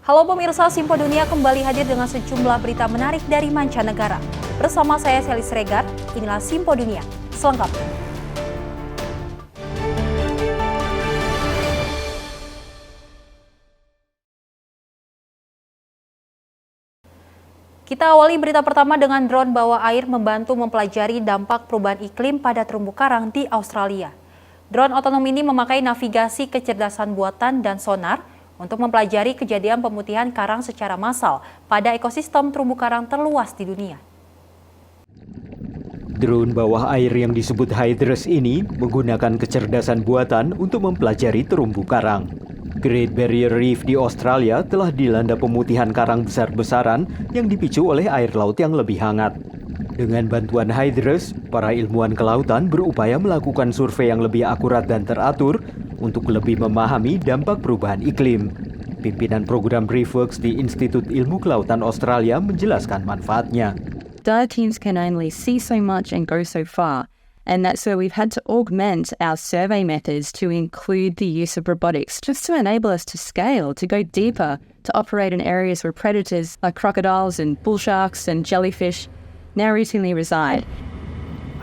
Halo pemirsa, Simpo Dunia kembali hadir dengan sejumlah berita menarik dari mancanegara. Bersama saya Sally Sregar, inilah Simpo Dunia selengkapnya. Kita awali berita pertama dengan drone bawah air membantu mempelajari dampak perubahan iklim pada terumbu karang di Australia. Drone otonom ini memakai navigasi kecerdasan buatan dan sonar untuk mempelajari kejadian pemutihan karang secara massal pada ekosistem terumbu karang terluas di dunia. Drone bawah air yang disebut Hydrus ini menggunakan kecerdasan buatan untuk mempelajari terumbu karang. Great Barrier Reef di Australia telah dilanda pemutihan karang besar-besaran yang dipicu oleh air laut yang lebih hangat. Dengan bantuan Hydrus, para ilmuwan kelautan berupaya melakukan survei yang lebih akurat dan teratur untuk lebih memahami dampak perubahan iklim. Pimpinan program ReefWorks di Institut Ilmu Kelautan Australia menjelaskan manfaatnya. Dive teams can only see so much and go so far, and that's where we've had to augment our survey methods to include the use of robotics, just to enable us to scale, to go deeper, to operate in areas where predators like crocodiles and bull sharks and jellyfish now routinely reside.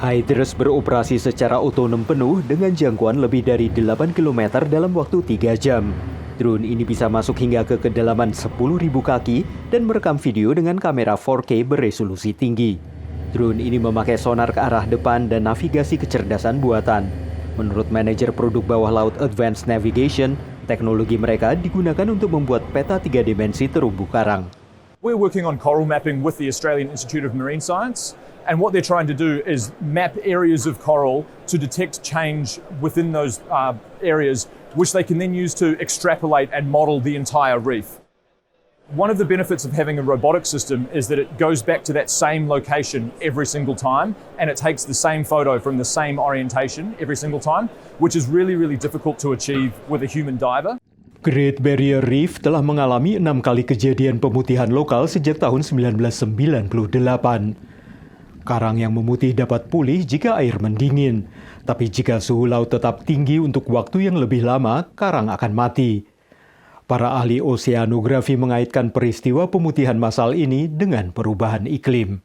Hydrus beroperasi secara otonom penuh dengan jangkauan lebih dari 8 km dalam waktu 3 jam. Drone ini bisa masuk hingga ke kedalaman 10.000 kaki dan merekam video dengan kamera 4K beresolusi tinggi. Drone ini memakai sonar ke arah depan dan navigasi kecerdasan buatan. Menurut manajer produk bawah laut Advanced Navigation, teknologi mereka digunakan untuk membuat peta 3 dimensi terumbu karang. We're working on coral mapping with the Australian Institute of Marine Science, and what they're trying to do is map areas of coral to detect change within those areas, which they can then use to extrapolate and model the entire reef. One of the benefits of having a robotic system is that it goes back to that same location every single time, and it takes the same photo from the same orientation every single time, which is really, really difficult to achieve with a human diver. Great Barrier Reef telah mengalami 6 kali kejadian pemutihan lokal sejak tahun 1998. Karang yang memutih dapat pulih jika air mendingin, tapi jika suhu laut tetap tinggi untuk waktu yang lebih lama, karang akan mati. Para ahli oseanografi mengaitkan peristiwa pemutihan massal ini dengan perubahan iklim.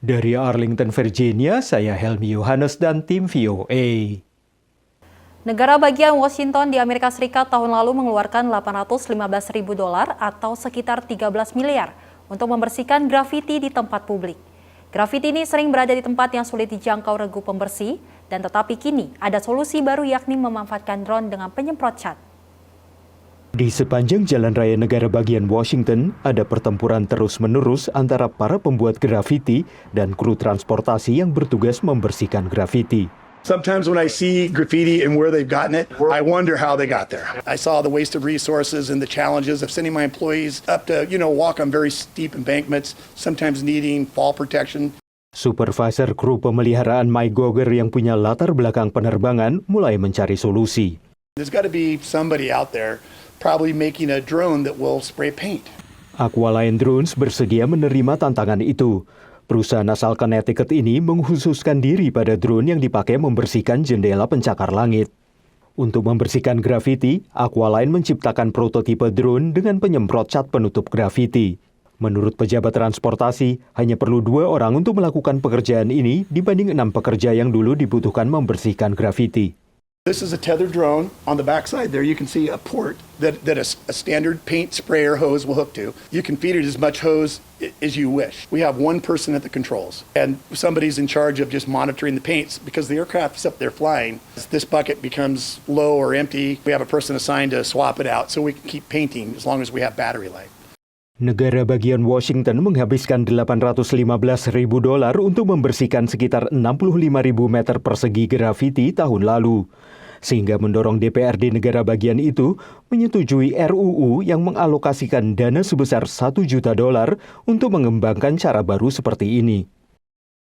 Dari Arlington, Virginia, saya Helmi Yohanes dan tim VOA. Negara bagian Washington di Amerika Serikat tahun lalu mengeluarkan $815.000 atau sekitar 13 miliar untuk membersihkan grafiti di tempat publik. Grafiti ini sering berada di tempat yang sulit dijangkau regu pembersih, dan tetapi kini ada solusi baru yakni memanfaatkan drone dengan penyemprot cat. Di sepanjang jalan raya negara bagian Washington, ada pertempuran terus-menerus antara para pembuat grafiti dan kru transportasi yang bertugas membersihkan grafiti. Sometimes when I see graffiti and where they've gotten it, I wonder how they got there. I saw the wasted resources and the challenges of sending my employees up to, walk on very steep embankments, sometimes needing fall protection. Supervisor kru pemeliharaan Mike Goger yang punya latar belakang penerbangan mulai mencari solusi. There's got to be somebody out there probably making a drone that will spray paint. Aqualine Drones bersedia menerima tantangan itu. Perusahaan asal Connecticut ini mengkhususkan diri pada drone yang dipakai membersihkan jendela pencakar langit. Untuk membersihkan grafiti, Aqualine menciptakan prototipe drone dengan penyemprot cat penutup grafiti. Menurut pejabat transportasi, hanya perlu 2 orang untuk melakukan pekerjaan ini dibanding 6 pekerja yang dulu dibutuhkan membersihkan grafiti. This is a tethered drone. On the backside there, you can see a port that a standard paint sprayer hose will hook to. You can feed it as much hose as you wish. We have one person at the controls, and somebody's in charge of just monitoring the paints because the aircraft is up there flying. As this bucket becomes low or empty, we have a person assigned to swap it out so we can keep painting as long as we have battery life. Negara bagian Washington menghabiskan $815.000 untuk membersihkan sekitar 65.000 meter persegi grafiti tahun lalu, sehingga mendorong DPRD negara bagian itu menyetujui RUU yang mengalokasikan dana sebesar $1 juta untuk mengembangkan cara baru seperti ini.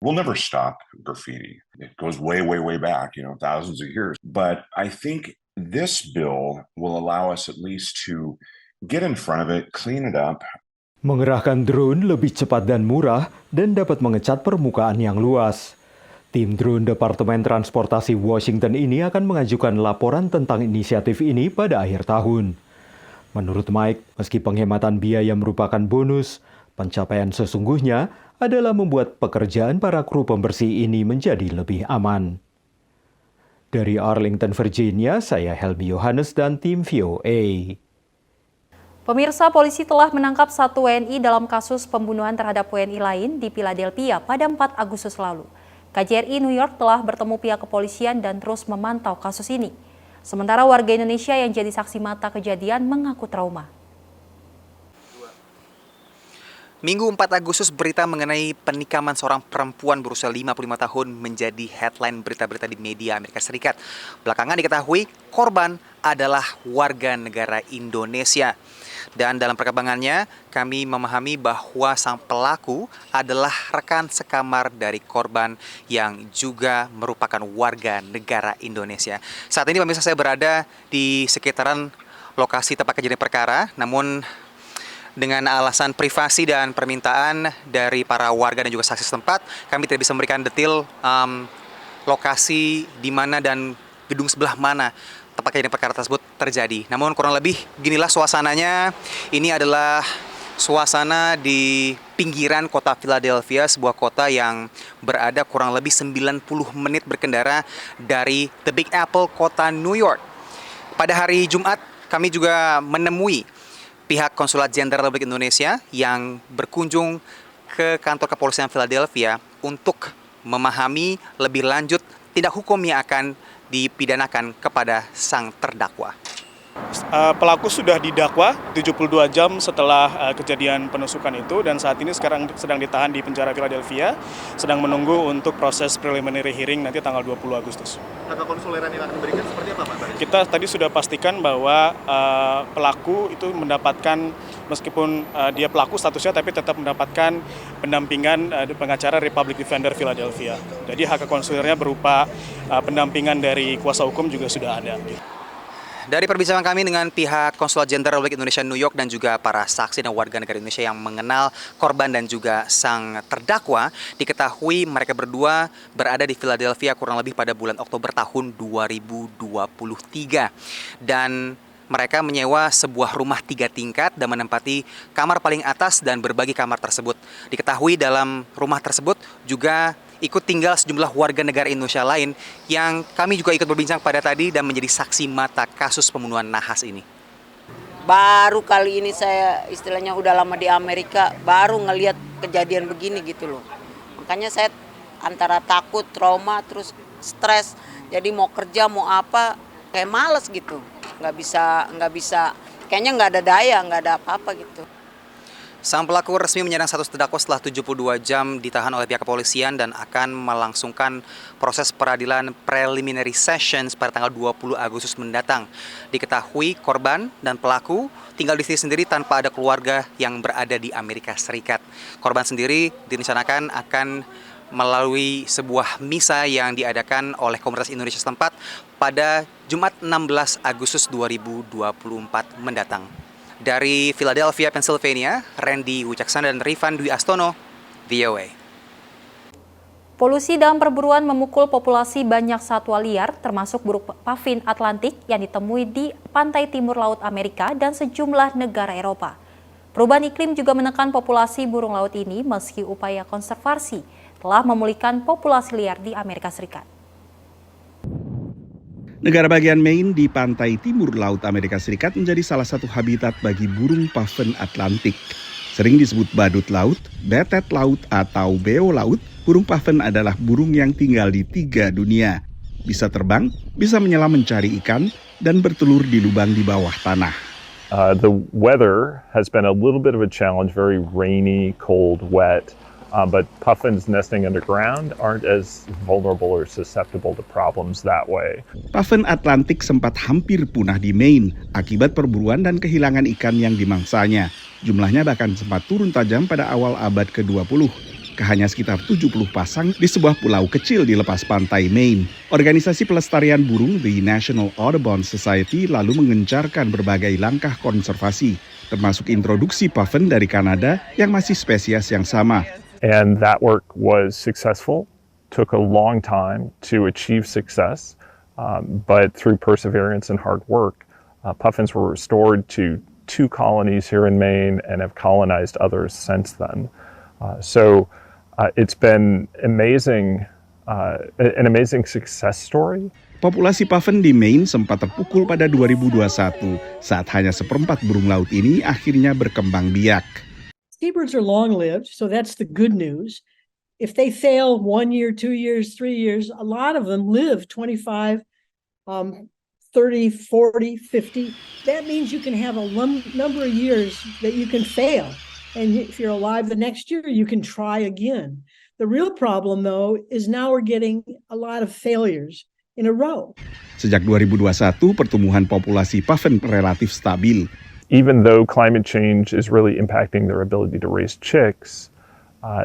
We'll never stop graffiti. It goes way, way, way back, thousands of years. But I think this bill will allow us at least to get in front of it, clean it up. Mengerahkan drone lebih cepat dan murah dan dapat mengecat permukaan yang luas. Tim drone Departemen Transportasi Washington ini akan mengajukan laporan tentang inisiatif ini pada akhir tahun. Menurut Mike, meski penghematan biaya merupakan bonus, pencapaian sesungguhnya adalah membuat pekerjaan para kru pembersih ini menjadi lebih aman. Dari Arlington, Virginia, saya Helmi Yohanes dan tim VOA. Pemirsa, polisi telah menangkap 1 WNI dalam kasus pembunuhan terhadap WNI lain di Philadelphia pada 4 Agustus lalu. KJRI New York telah bertemu pihak kepolisian dan terus memantau kasus ini. Sementara warga Indonesia yang jadi saksi mata kejadian mengaku trauma. Minggu 4 Agustus berita mengenai penikaman seorang perempuan berusia 55 tahun menjadi headline berita-berita di media Amerika Serikat. Belakangan diketahui korban adalah warga negara Indonesia. Dan dalam perkembangannya, kami memahami bahwa sang pelaku adalah rekan sekamar dari korban yang juga merupakan warga negara Indonesia. Saat ini pemirsa, saya berada di sekitaran lokasi tempat kejadian perkara, namun dengan alasan privasi dan permintaan dari para warga dan juga saksi setempat, kami tidak bisa memberikan detail lokasi di mana dan gedung sebelah mana tempat kejadian perkara tersebut terjadi. Namun kurang lebih beginilah suasananya. Ini adalah suasana di pinggiran kota Philadelphia, sebuah kota yang berada kurang lebih 90 menit berkendara dari The Big Apple, kota New York. Pada hari Jumat, kami juga menemui pihak Konsulat Jenderal Republik Indonesia yang berkunjung ke kantor kepolisian Philadelphia untuk memahami lebih lanjut tindak hukum yang akan dipidanakan kepada sang terdakwa. Pelaku sudah didakwa 72 jam setelah kejadian penusukan itu, dan saat ini sekarang sedang ditahan di penjara Philadelphia, sedang menunggu untuk proses preliminary hearing nanti tanggal 20 Agustus. Hak konsuleran yang akan diberikan seperti apa, Pak? Kita tadi sudah pastikan bahwa pelaku itu mendapatkan, meskipun dia pelaku statusnya, tapi tetap mendapatkan pendampingan pengacara Republic Defender Philadelphia. Jadi hak konsulernya berupa pendampingan dari kuasa hukum juga sudah ada. Dari perbincangan kami dengan pihak Konsulat Jenderal Republik Indonesia New York dan juga para saksi dan warga negara Indonesia yang mengenal korban dan juga sang terdakwa, diketahui mereka berdua berada di Philadelphia kurang lebih pada bulan Oktober tahun 2023. Dan mereka menyewa sebuah rumah 3 tingkat dan menempati kamar paling atas dan berbagi kamar tersebut. Diketahui dalam rumah tersebut juga ikut tinggal sejumlah warga negara Indonesia lain yang kami juga ikut berbincang pada tadi dan menjadi saksi mata kasus pembunuhan nahas ini. Baru kali ini saya istilahnya udah lama di Amerika, baru ngelihat kejadian begini gitu loh. Makanya saya antara takut, trauma, terus stres. Jadi mau kerja, mau apa, kayak males gitu. Nggak bisa, kayaknya nggak ada daya, nggak ada apa-apa gitu. Sang pelaku resmi menyerang status terdakwa setelah 72 jam ditahan oleh pihak kepolisian dan akan melangsungkan proses peradilan preliminary sessions pada tanggal 20 Agustus mendatang. Diketahui korban dan pelaku tinggal di sini sendiri tanpa ada keluarga yang berada di Amerika Serikat. Korban sendiri direncanakan akan melalui sebuah misa yang diadakan oleh komunitas Indonesia setempat pada Jumat 16 Agustus 2024 mendatang. Dari Philadelphia, Pennsylvania, Randy Wicaksana dan Rifan Dwi Astono, VOA. Polusi dan perburuan memukul populasi banyak satwa liar, termasuk burung pavin Atlantik yang ditemui di pantai timur laut Amerika dan sejumlah negara Eropa. Perubahan iklim juga menekan populasi burung laut ini meski upaya konservasi telah memulihkan populasi liar di Amerika Serikat. Negara bagian Maine di pantai timur laut Amerika Serikat menjadi salah satu habitat bagi burung pavin Atlantik. Sering disebut badut laut, betet laut, atau beo laut, burung pavin adalah burung yang tinggal di 3 dunia. Bisa terbang, bisa menyelam mencari ikan, dan bertelur di lubang di bawah tanah. The weather has been a little bit of a challenge, very rainy, cold, wet. But puffins nesting underground aren't as vulnerable or susceptible to problems that way. Pavin Atlantik sempat hampir punah di Maine akibat perburuan dan kehilangan ikan yang dimangsanya. Jumlahnya bahkan sempat turun tajam pada awal abad ke-20. Ke hanya sekitar 70 pasang di sebuah pulau kecil di lepas pantai Maine. Organisasi pelestarian burung The National Audubon Society lalu mengencarkan berbagai langkah konservasi, termasuk introduksi pavin dari Kanada yang masih spesies yang sama. And that work was successful, took a long time to achieve success, but through perseverance and hard work, puffins were restored to 2 colonies here in Maine and have colonized others since then. So it's been amazing, an amazing success story. Populasi puffin di Maine sempat terpukul pada 2021 saat hanya seperempat burung laut ini akhirnya berkembang biak. Seabirds are long-lived, so that's the good news. If they fail 1 year, 2 years, 3 years, a lot of them live 25, 30, 40, 50. That means you can have a number of years that you can fail. And if you're alive the next year, you can try again. The real problem, though, is now we're getting a lot of failures in a row. Sejak 2021, pertumbuhan populasi puffin relatif stabil. Even though climate change is really impacting their ability to raise chicks,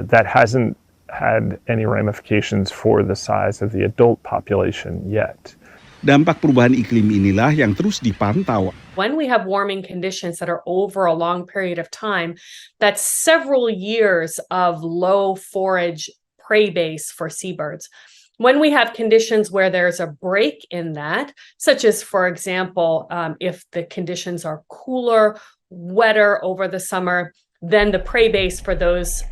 that hasn't had any ramifications for the size of the adult population yet. Dampak perubahan iklim inilah yang terus dipantau. When we have warming conditions that are over a long period of time, that's several years of low forage prey base for seabirds. When we have conditions where there's a break in that, such as, for example, if the conditions are cooler, wetter over the summer, then the prey base for those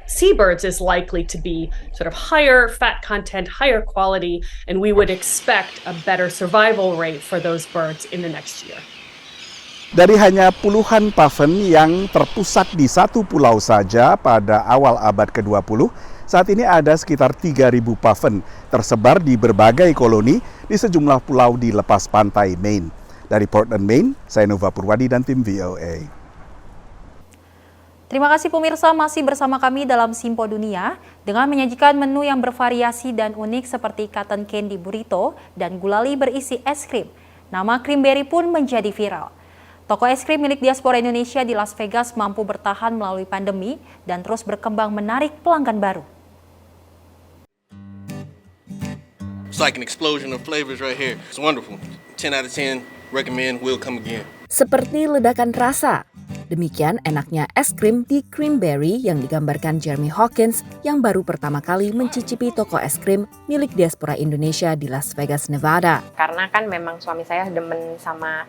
seabirds is likely to be sort of higher fat content, higher quality, and we would expect a better survival rate for those birds in the next year. Dari hanya puluhan puffin yang terpusat di satu pulau saja pada awal abad ke-20, saat ini ada sekitar 3.000 puffin tersebar di berbagai koloni di sejumlah pulau di lepas pantai Maine. Dari Portland, Maine, saya Nova Purwadi dan tim VOA. Terima kasih pemirsa masih bersama kami dalam Simpo Dunia dengan menyajikan menu yang bervariasi dan unik seperti cotton candy burrito dan gulali berisi es krim. Nama Creamberry pun menjadi viral. Toko es krim milik diaspora Indonesia di Las Vegas mampu bertahan melalui pandemi dan terus berkembang menarik pelanggan baru. It's like an explosion of flavors right here. It's wonderful. 10 out of 10, recommend, will come again. Seperti ledakan rasa. Demikian enaknya es krim di Creamberry yang digambarkan Jeremy Hawkins yang baru pertama kali mencicipi toko es krim milik diaspora Indonesia di Las Vegas, Nevada. Karena kan memang suami saya demen sama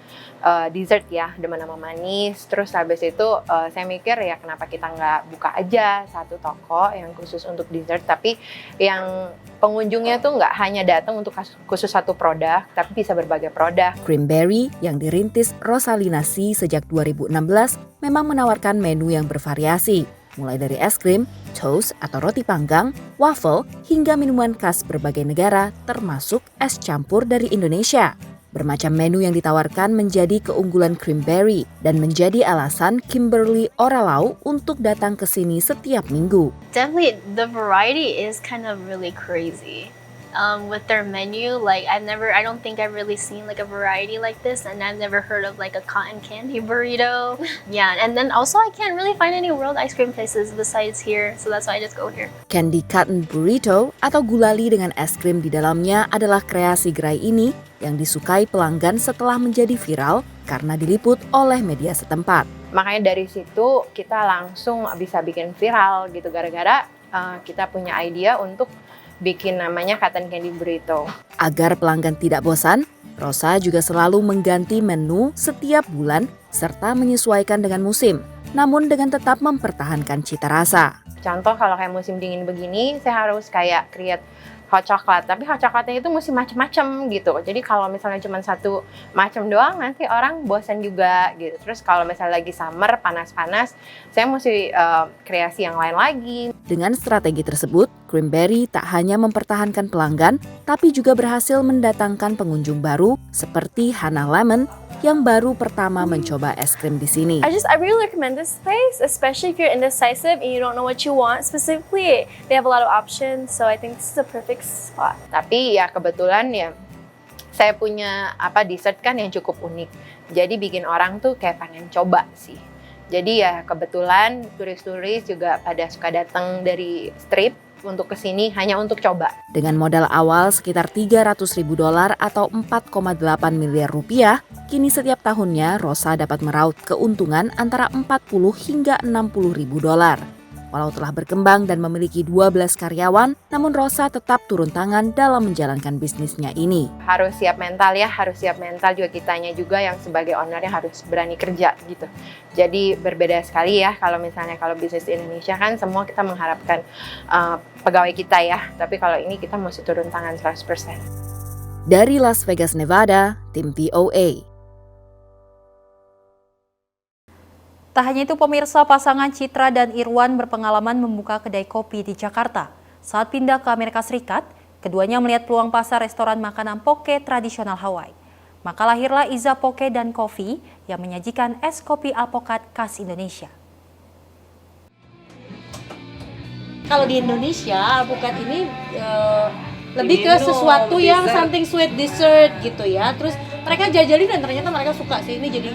dessert ya, demen sama manis. Terus habis itu saya mikir ya kenapa kita nggak buka aja satu toko yang khusus untuk dessert, tapi yang pengunjungnya tuh nggak hanya datang untuk khusus satu produk, tapi bisa berbagai produk. Creamberry yang dirintis Rosalina C sejak 2016 memang menawarkan menu yang bervariasi, mulai dari es krim, toast atau roti panggang, waffle, hingga minuman khas berbagai negara termasuk es campur dari Indonesia. Bermacam menu yang ditawarkan menjadi keunggulan Creamberry dan menjadi alasan Kimberly Oralau untuk datang ke sini setiap minggu. Definitely the variety is kind of really crazy. With their menu, like I don't think I've really seen like a variety like this, and I've never heard of like a cotton candy burrito. Yeah, and then also I can't really find any world ice cream places besides here, so that's why I just go here. Candy cotton burrito atau gulali dengan es krim di dalamnya adalah kreasi gerai ini yang disukai pelanggan setelah menjadi viral karena diliput oleh media setempat. Makanya dari situ kita langsung bisa bikin viral gitu gara-gara kita punya ide untuk bikin namanya cotton candy burrito. Agar pelanggan tidak bosan, Rosa juga selalu mengganti menu setiap bulan serta menyesuaikan dengan musim, namun dengan tetap mempertahankan cita rasa. Contoh kalau kayak musim dingin begini, saya harus kayak create hot chocolate, tapi hot chocolate-nya itu mesti macam-macam gitu. Jadi kalau misalnya cuma satu macam doang, nanti orang bosan juga gitu. Terus kalau misalnya lagi summer, panas-panas, saya mesti kreasi yang lain lagi. Dengan strategi tersebut, Creamberry tak hanya mempertahankan pelanggan, tapi juga berhasil mendatangkan pengunjung baru seperti Hannah Lemon yang baru pertama mencoba es krim di sini. I really recommend this place, especially if you're indecisive and you don't know what you want specifically. They have a lot of options, so I think this is a perfect spot. Tapi ya kebetulan ya saya punya dessert kan yang cukup unik. Jadi bikin orang tuh kayak pengen coba sih. Jadi ya kebetulan turis-turis juga pada suka datang dari strip untuk kesini hanya untuk coba. Dengan modal awal sekitar $300.000 atau 4,8 miliar rupiah, kini setiap tahunnya Rosa dapat meraup keuntungan antara $40 hingga $60.000. Walau telah berkembang dan memiliki 12 karyawan, namun Rosa tetap turun tangan dalam menjalankan bisnisnya ini. Harus siap mental ya, harus siap mental juga kitanya juga yang sebagai ownernya harus berani kerja gitu. Jadi berbeda sekali ya kalau bisnis di Indonesia kan semua kita mengharapkan pegawai kita ya, tapi kalau ini kita mesti turun tangan 100%. Dari Las Vegas, Nevada, tim VOA. Tak hanya itu, pemirsa, pasangan Citra dan Irwan berpengalaman membuka kedai kopi di Jakarta. Saat pindah ke Amerika Serikat, keduanya melihat peluang pasar restoran makanan poke tradisional Hawaii. Maka lahirlah Iza Poke dan Coffee yang menyajikan es kopi alpukat khas Indonesia. Kalau di Indonesia, alpukat ini lebih ke sesuatu yang something sweet dessert gitu ya. Terus mereka jajalin dan ternyata mereka suka sih. Ini jadi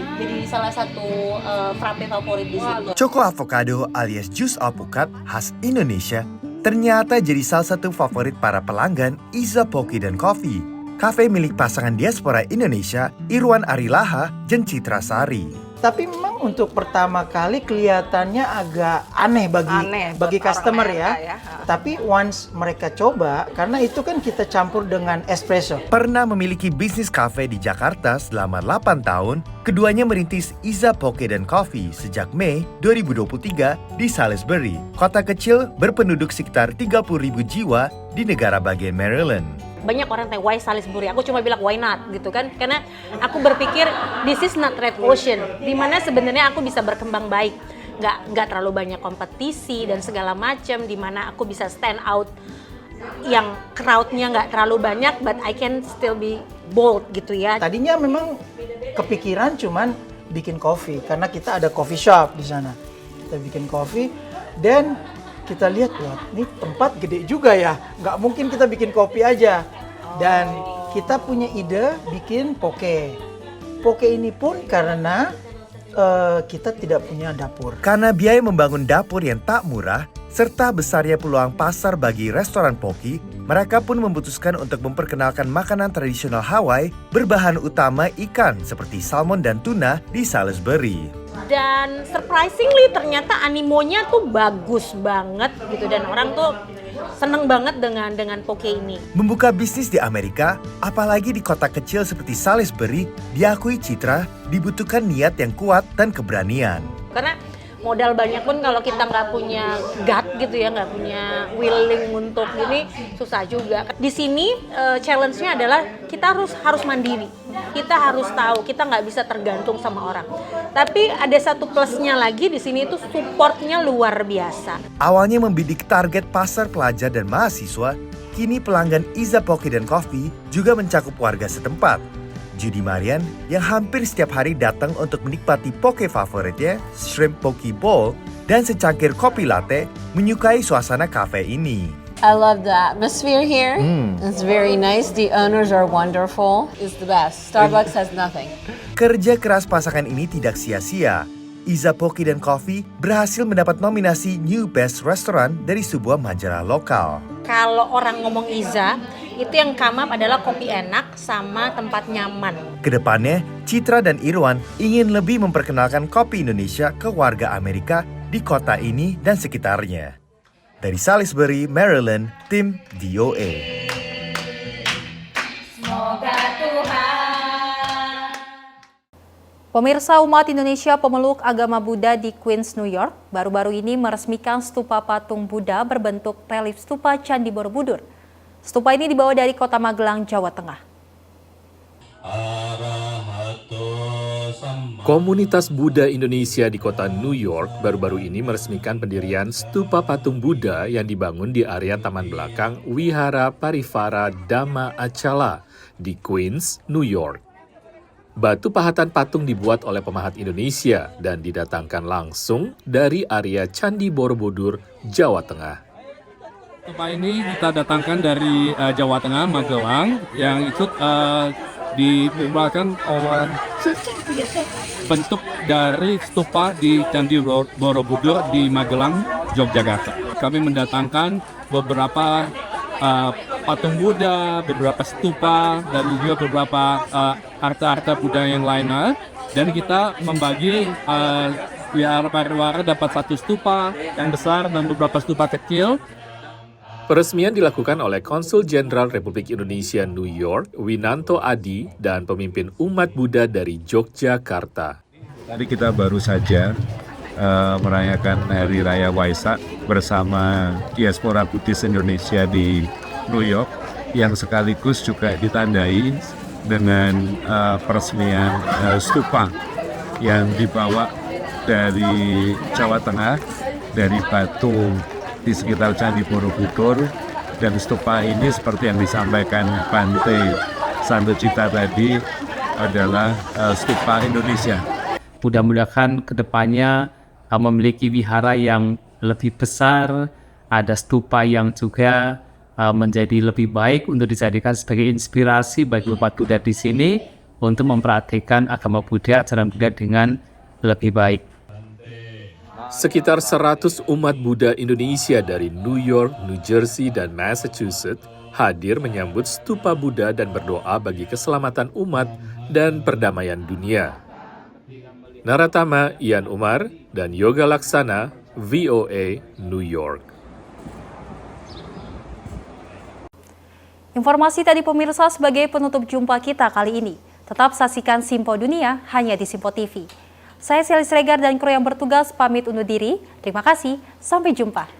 salah satu frappe favorit di sini. Choco avocado alias jus alpukat khas Indonesia ternyata jadi salah satu favorit para pelanggan Iza Poke dan Coffee, kafe milik pasangan diaspora Indonesia Irwan Arilaha dan Citra Sari. Tapi memang untuk pertama kali kelihatannya agak aneh bagi customer ya. Tapi once mereka coba, karena itu kan kita campur dengan espresso. Pernah memiliki bisnis kafe di Jakarta selama 8 tahun, keduanya merintis Iza Poke dan Coffee sejak Mei 2023 di Salisbury, kota kecil berpenduduk sekitar 30.000 jiwa di negara bagian Maryland. Banyak orang tanya, why Salisbury? Aku cuma bilang, why not? Gitu kan. Karena aku berpikir, this is not red ocean. Dimana sebenarnya aku bisa berkembang baik. Nggak terlalu banyak kompetisi dan segala macam. Dimana aku bisa stand out. Yang crowd-nya nggak terlalu banyak, but I can still be bold gitu ya. Tadinya memang kepikiran cuman bikin kopi. Karena kita ada coffee shop di sana. Kita bikin kopi dan kita lihat, wah ini tempat gede juga ya, nggak mungkin kita bikin kopi aja. Dan kita punya ide bikin poke. Poke ini pun karena kita tidak punya dapur. Karena biaya membangun dapur yang tak murah, serta besarnya peluang pasar bagi restoran poke, mereka pun memutuskan untuk memperkenalkan makanan tradisional Hawaii berbahan utama ikan seperti salmon dan tuna di Salisbury. Dan surprisingly ternyata animonya tuh bagus banget gitu, dan orang tuh seneng banget dengan poke ini. Membuka bisnis di Amerika, apalagi di kota kecil seperti Salisbury, diakui Citra dibutuhkan niat yang kuat dan keberanian. Karena modal banyak pun kalau kita nggak punya gut gitu ya, nggak punya willing untuk ini, susah juga. Di sini challenge-nya adalah kita harus mandiri. Kita harus tahu, kita nggak bisa tergantung sama orang. Tapi ada satu plusnya lagi di sini itu supportnya luar biasa. Awalnya membidik target pasar pelajar dan mahasiswa, kini pelanggan Iza Poke dan Coffee juga mencakup warga setempat. Judy Marian yang hampir setiap hari datang untuk menikmati poke favoritnya, shrimp poke bowl, dan secangkir kopi latte, menyukai suasana kafe ini. I love the atmosphere here. It's very nice. The owners are wonderful. It's the best. Starbucks has nothing. Kerja keras pasangan ini tidak sia-sia. Iza Poke dan Coffee berhasil mendapat nominasi New Best Restaurant dari sebuah majalah lokal. Kalau orang ngomong Iza, itu yang come up adalah kopi enak sama tempat nyaman. Kedepannya, Citra dan Irwan ingin lebih memperkenalkan kopi Indonesia ke warga Amerika di kota ini dan sekitarnya. Dari Salisbury, Maryland, tim VOA. Semoga Tuhan. Pemirsa, umat Indonesia pemeluk agama Buddha di Queens, New York, baru-baru ini meresmikan stupa patung Buddha berbentuk relief stupa Candi Borobudur. Stupa ini dibawa dari kota Magelang, Jawa Tengah. Komunitas Buddha Indonesia di kota New York baru-baru ini meresmikan pendirian stupa patung Buddha yang dibangun di area taman belakang Wihara Parivara Dhamma Achala di Queens, New York. Batu pahatan patung dibuat oleh pemahat Indonesia dan didatangkan langsung dari area Candi Borobudur, Jawa Tengah. Stupa ini kita datangkan dari Jawa Tengah, Magelang, yang itu dibuatkan oleh bentuk dari stupa di Candi Borobudur di Magelang, Yogyakarta. Kami mendatangkan beberapa patung Buddha, beberapa stupa, dan juga beberapa harta-harta Buddha yang lainnya. Dan kita membagi Wihara Pariwara dapat 1 stupa yang besar dan beberapa stupa kecil. Peresmian dilakukan oleh Konsul Jenderal Republik Indonesia New York, Winanto Adi, dan pemimpin umat Buddha dari Yogyakarta. Tadi kita baru saja merayakan Hari Raya Waisak bersama diaspora Buddhis Indonesia di New York, yang sekaligus juga ditandai dengan peresmian stupa yang dibawa dari Jawa Tengah, dari Batu di sekitar Candi Borobudur, dan stupa ini seperti yang disampaikan Bante Santocita tadi adalah stupa Indonesia. Mudah-mudahan kedepannya memiliki wihara yang lebih besar, ada stupa yang juga menjadi lebih baik untuk dijadikan sebagai inspirasi bagi umat Buddha di sini untuk mempraktikkan agama Buddha, ajaran Buddha dengan lebih baik. Sekitar 100 umat Buddha Indonesia dari New York, New Jersey, dan Massachusetts hadir menyambut stupa Buddha dan berdoa bagi keselamatan umat dan perdamaian dunia. Naratama Ian Umar dan Yoga Laksana, VOA, New York. Informasi tadi pemirsa sebagai penutup jumpa kita kali ini. Tetap saksikan Simpo Dunia hanya di Simpo TV. Saya Selis Regar dan kru yang bertugas pamit undur diri. Terima kasih, sampai jumpa.